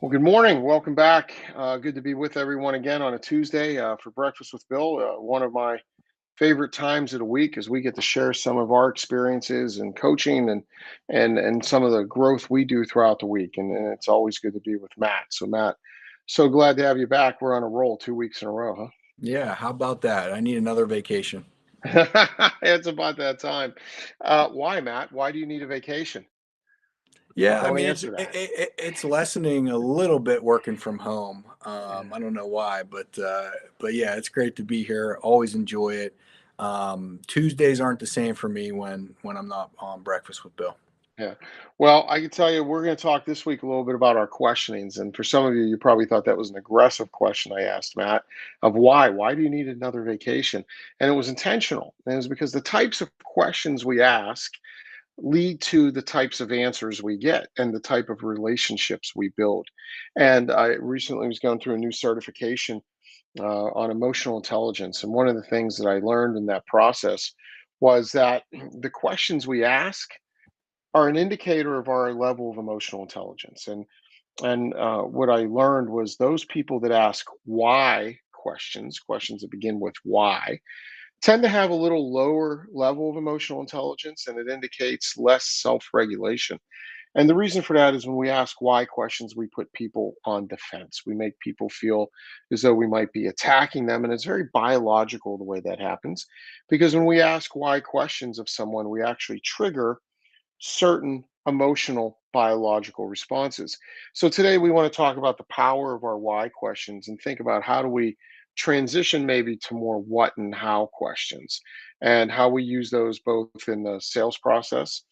Well, good morning. Welcome back. Good to be with everyone again on a Tuesday for Breakfast with Bill. One of my favorite times of the week is we get to share some of our experiences and coaching and some of the growth we do throughout the week. And it's always good to be with Matt. So Matt, so glad to have you back. We're on a roll 2 weeks in a row, Yeah, how about that? I need another vacation. huh? It's about that time. Why, Matt? Why do you need a vacation? Yeah, I I want to mean answer that. it's lessening a little bit working from home. I don't know why, but yeah, it's great to be here. Always enjoy it. Tuesdays aren't the same for me when I'm not on Breakfast with Bill. Yeah. Well, I can tell you, we're going to talk this week a little bit about our questionings. And for some of you, you probably thought that was an aggressive question I asked, Matt, of why? Why do you need another vacation? And it was intentional. And it was because the types of questions we ask lead to the types of answers we get and the type of relationships we build. And I recently was going through a new certification on emotional intelligence. And one of the things that I learned in that process was that the questions we ask are an indicator of our level of emotional intelligence. And what I learned was those people that ask why questions, questions that begin with why, tend to have a little lower level of emotional intelligence, and it indicates less self-regulation. And the reason for that is when we ask why questions, we put people on defense. We make people feel as though we might be attacking them. And it's very biological the way that happens. Because when we ask why questions of someone, we actually trigger certain emotional biological responses. So today we want to talk about the power of our why questions and think about how do we transition maybe to more what and how questions and how we use those both in the sales process,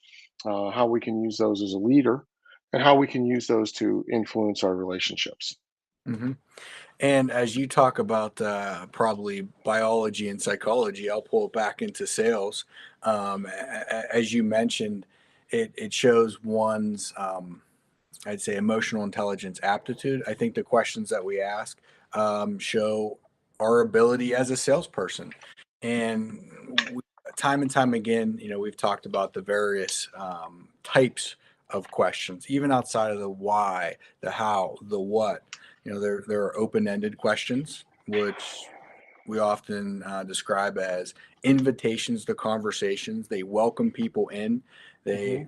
how we can use those as a leader, and how we can use those to influence our relationships. hmm And as you talk about probably biology and psychology, I'll pull it back into sales. As you mentioned, it shows one's I'd say emotional intelligence aptitude. I think the questions that we ask show our ability as a salesperson. And we, time and time again, we've talked about the various types of questions, even outside of the why, the how, the what. There are open-ended questions, which we often describe as invitations to conversations. They welcome people in. Hmm. They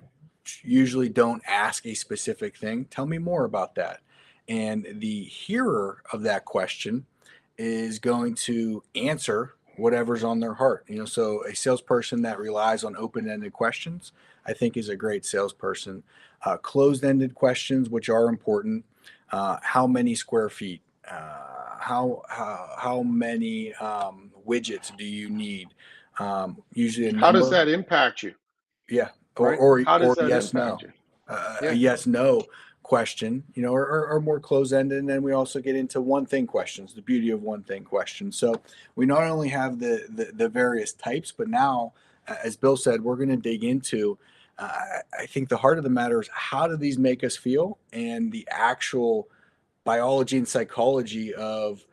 usually don't ask a specific thing. Tell me more about that. And the hearer of that question is going to answer whatever's on their heart. So a salesperson that relies on open-ended questions, I think, is a great salesperson. Closed-ended questions, which are important. How many square feet? How many widgets do you need? Usually a How does number. that impact you, Yeah, or right? or How does or that yes impact no. you? A Yeah. yes no question, are more closed ended, and then we also get into one thing questions. The beauty of one thing questions. So we not only have the various types, but now, as Bill said, we're going to dig into. I think the heart of the matter is how do these make us feel, and the actual biology and psychology of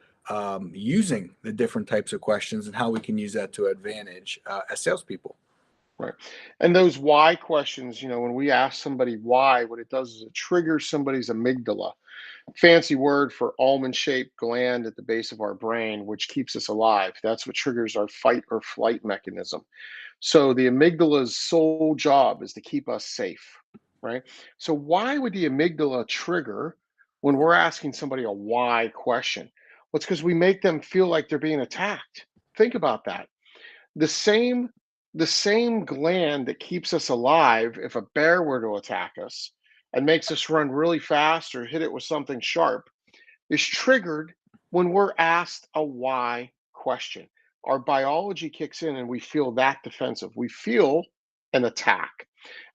using the different types of questions and how we can use that to advantage as salespeople. Right. And those why questions, when we ask somebody why, what it does is it triggers somebody's amygdala, fancy word for almond shaped gland at the base of our brain, which keeps us alive. That's what triggers our fight or flight mechanism. So the amygdala's sole job is to keep us safe, right? So why would the amygdala trigger when we're asking somebody a why question? Well, it's because we make them feel like they're being attacked. Think about that. The same the same gland that keeps us alive if a bear were to attack us and makes us run really fast or hit it with something sharp is triggered when we're asked a why question. Our biology kicks in and we feel that defensive. We feel an attack.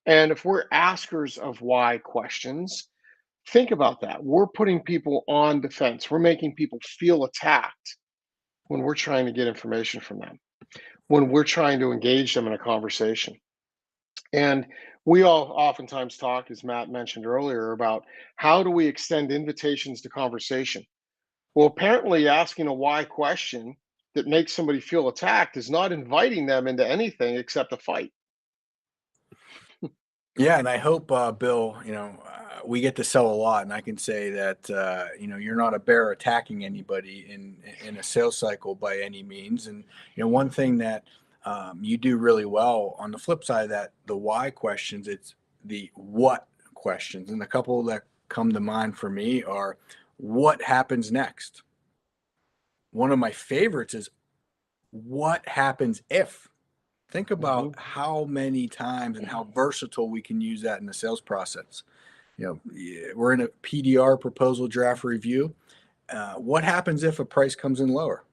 And if we're askers of why questions, think about that. We're putting people on defense. We're making people feel attacked when we're trying to get information from them, when we're trying to engage them in a conversation. And we all oftentimes talk, as Matt mentioned earlier, about how do we extend invitations to conversation. Well, apparently, asking a why question that makes somebody feel attacked is not inviting them into anything except a fight. Yeah, and I hope, Bill, we get to sell a lot, and I can say that you're not a bear attacking anybody in a sales cycle by any means. And one thing that you do really well on the flip side of that, the why questions, it's the what questions, and a couple that come to mind for me are what happens next. One of my favorites is what happens if. Think about Hmm. how many times and how versatile we can use that in the sales process. We're in a PDR, proposal draft review. What happens if a price comes in lower?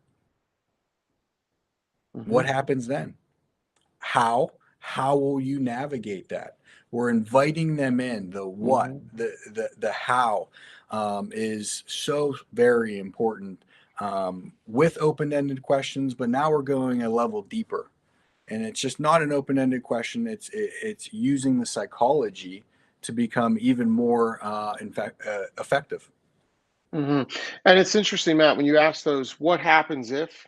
Hmm. What happens then? How? How will you navigate that? We're inviting them in. The what, Hmm. the how is so very important with open-ended questions. But now we're going a level deeper, and it's just not an open-ended question. It's using the psychology to become even more, in fact, effective. Hmm. And it's interesting, Matt, when you ask those, what happens if,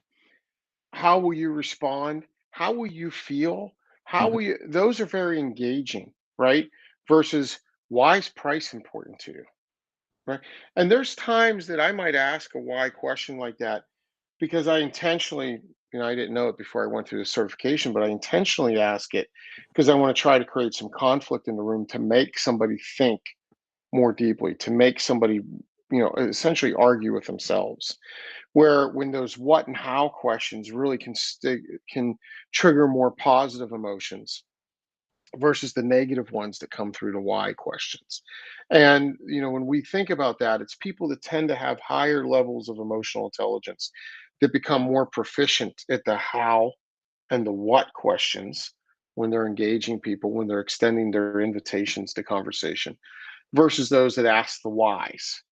how will you respond? How will you feel? How Mhm. will you, those are very engaging, right? Versus why is price important to you, right? And there's times that I might ask a why question like that because I intentionally, I didn't know it before I went through the certification, but I intentionally ask it because I want to try to create some conflict in the room to make somebody think more deeply, to make somebody, essentially argue with themselves. Where when those what and how questions really can trigger more positive emotions versus the negative ones that come through the why questions. And when we think about that, it's people that tend to have higher levels of emotional intelligence that become more proficient at the how and the what questions when they're engaging people, when they're extending their invitations to conversation, versus those that ask the whys.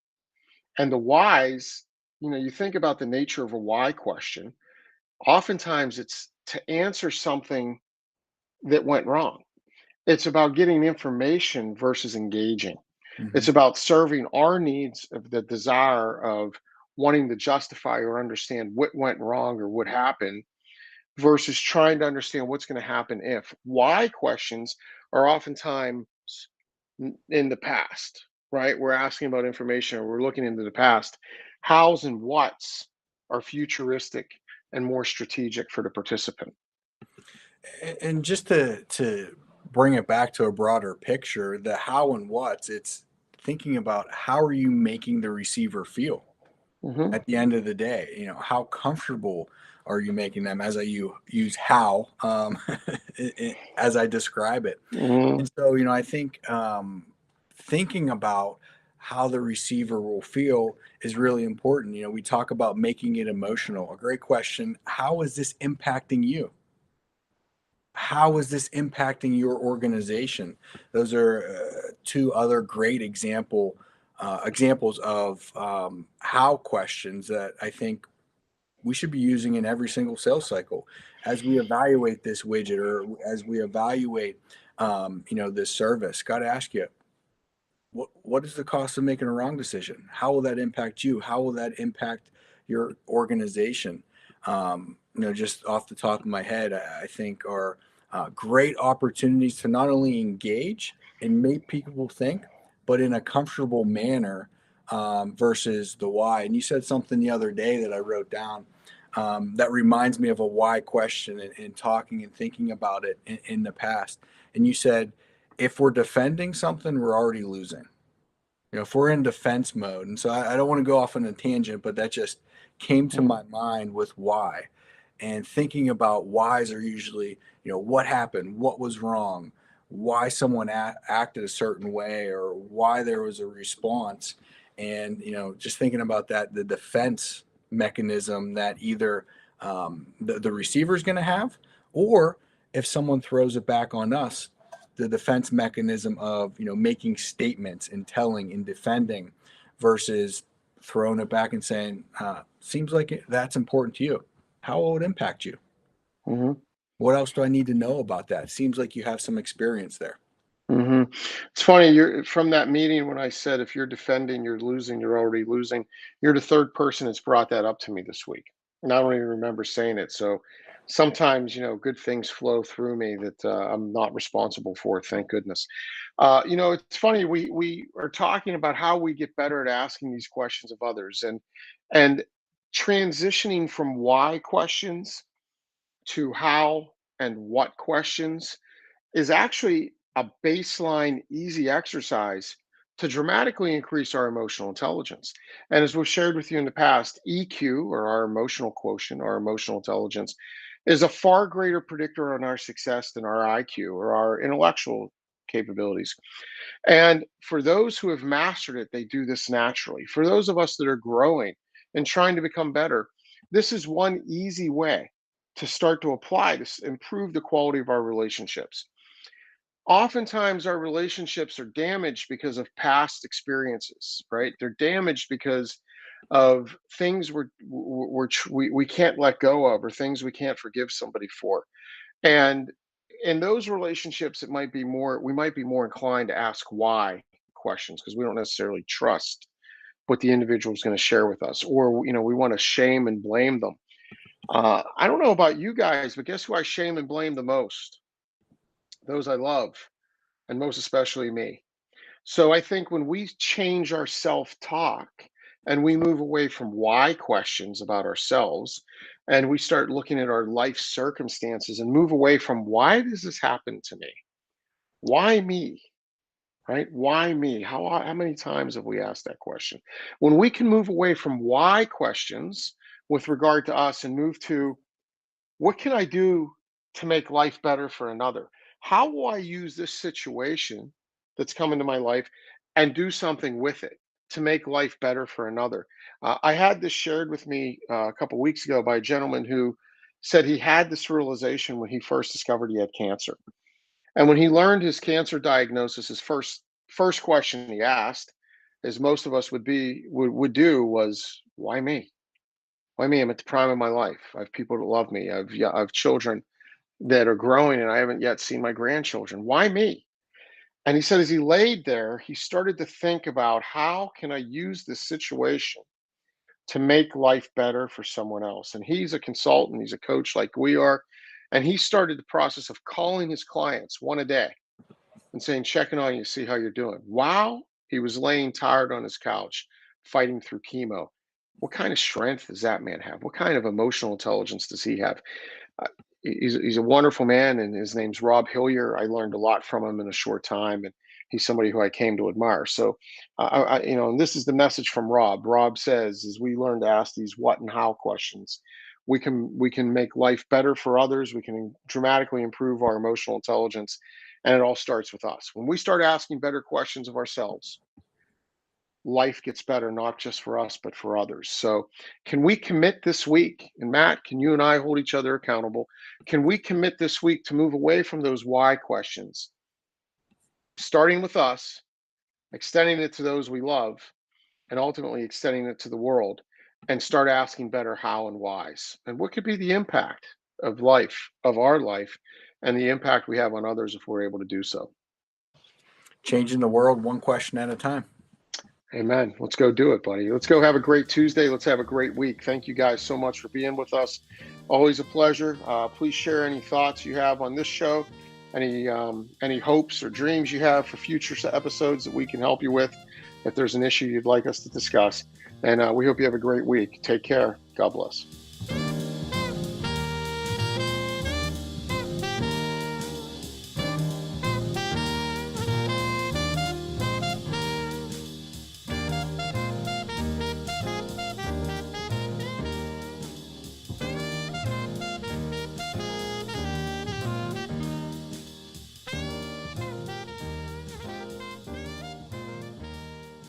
And the whys, you think about the nature of a why question, oftentimes it's to answer something that went wrong. It's about getting information versus engaging. It's Mhm. about serving our needs of the desire of wanting to justify or understand what went wrong or what happened versus trying to understand what's going to happen if. Why questions are oftentimes in the past, right? We're asking about information or we're looking into the past. Hows and whats are futuristic and more strategic for the participant. And just to bring it back to a broader picture, the how and what's, it's thinking about how are you making the receiver feel Hmm. at the end of the day. How comfortable are you making them, as I use how as I describe it. Hmm. And so, I think thinking about how the receiver will feel is really important. We talk about making it emotional. A great question: how is this impacting you? How is this impacting your organization? Those are two other great examples of how questions that I think we should be using in every single sales cycle as we evaluate this widget or as we evaluate this service. Got to ask you, what is the cost of making a wrong decision? How will that impact you? How will that impact your organization? Just off the top of my head, I think are great opportunities to not only engage and make people think, but in a comfortable manner versus the why. And you said something the other day that I wrote down that reminds me of a why question in talking and thinking about it in the past. And you said, if we're defending something, we're already losing. If we're in defense mode, and so I don't want to go off on a tangent, but that just came to Hmm. my mind with why. And thinking about whys are usually, what happened, what was wrong, why someone acted a certain way, or why there was a response. And, just thinking about that, the defense mechanism that either the receiver is going to have, or if someone throws it back on us, the defense mechanism of making statements and telling and defending versus throwing it back and saying seems like that's important to you. How will it impact you? Hmm. What else do I need to know about that? Seems like you have some experience there. Hmm. It's funny, you're from that meeting when I said if you're defending, you're losing, you're already losing. You're the third person that's brought that up to me this week. And I don't even remember saying it. So sometimes, good things flow through me that I'm not responsible for, thank goodness. It's funny, we are talking about how we get better at asking these questions of others, and transitioning from why questions to how and what questions is actually a baseline, easy exercise to dramatically increase our emotional intelligence. And as we've shared with you in the past, EQ, or our emotional quotient, our emotional intelligence, is a far greater predictor on our success than our IQ or our intellectual capabilities. And for those who have mastered it, they do this naturally. For those of us that are growing and trying to become better, this is one easy way to start to apply to improve the quality of our relationships. Oftentimes our relationships are damaged because of past experiences, right? They're damaged because of things we can't let go of, or things we can't forgive somebody for. And in those relationships, we might be more inclined to ask why questions, because we don't necessarily trust what the individual is going to share with us, or we want to shame and blame them. I don't know about you guys, but guess who I shame and blame the most? Those I love, and most especially me. So I think when we change our self-talk and we move away from why questions about ourselves, and we start looking at our life circumstances and move away from why does this happen to me? Why me? Right? Why me? How many times have we asked that question? When we can move away from why questions with regard to us and move to what can I do to make life better for another? How will I use this situation that's come into my life and do something with it to make life better for another? I had this shared with me a couple weeks ago by a gentleman who said he had this realization when he first discovered he had cancer. And when he learned his cancer diagnosis, his first question he asked, as most of us would do, was, "Why me? Why me? I'm at the prime of my life. I have people that love me. I have children that are growing, and I haven't yet seen my grandchildren. Why me?" And he said, as he laid there, he started to think about, how can I use this situation to make life better for someone else? And he's a consultant, he's a coach like we are. And he started the process of calling his clients one a day and saying, checking on you, see how you're doing. While he was laying tired on his couch, fighting through chemo. What kind of strength does that man have? What kind of emotional intelligence does he have? Uh, he's a wonderful man, and his name's Rob Hillier. I learned a lot from him in a short time, and he's somebody who I came to admire. So, and this is the message from Rob. Rob says, as we learn to ask these what and how questions, we can make life better for others. We can dramatically improve our emotional intelligence, and it all starts with us. When we start asking better questions of ourselves, life gets better, not just for us, but for others. So, can we commit this week? And Matt, can you and I hold each other accountable? Can we commit this week to move away from those why questions, starting with us, extending it to those we love, and ultimately extending it to the world, and start asking better how and whys? And what could be the impact of life, of our life, and the impact we have on others if we're able to do so? Changing the world one question at a time. Amen. Let's go do it, buddy. Let's go have a great Tuesday. Let's have a great week. Thank you guys so much for being with us. Always a pleasure. Please share any thoughts you have on this show, any hopes or dreams you have for future episodes that we can help you with. If there's an issue you'd like us to discuss, and we hope you have a great week. Take care. God bless.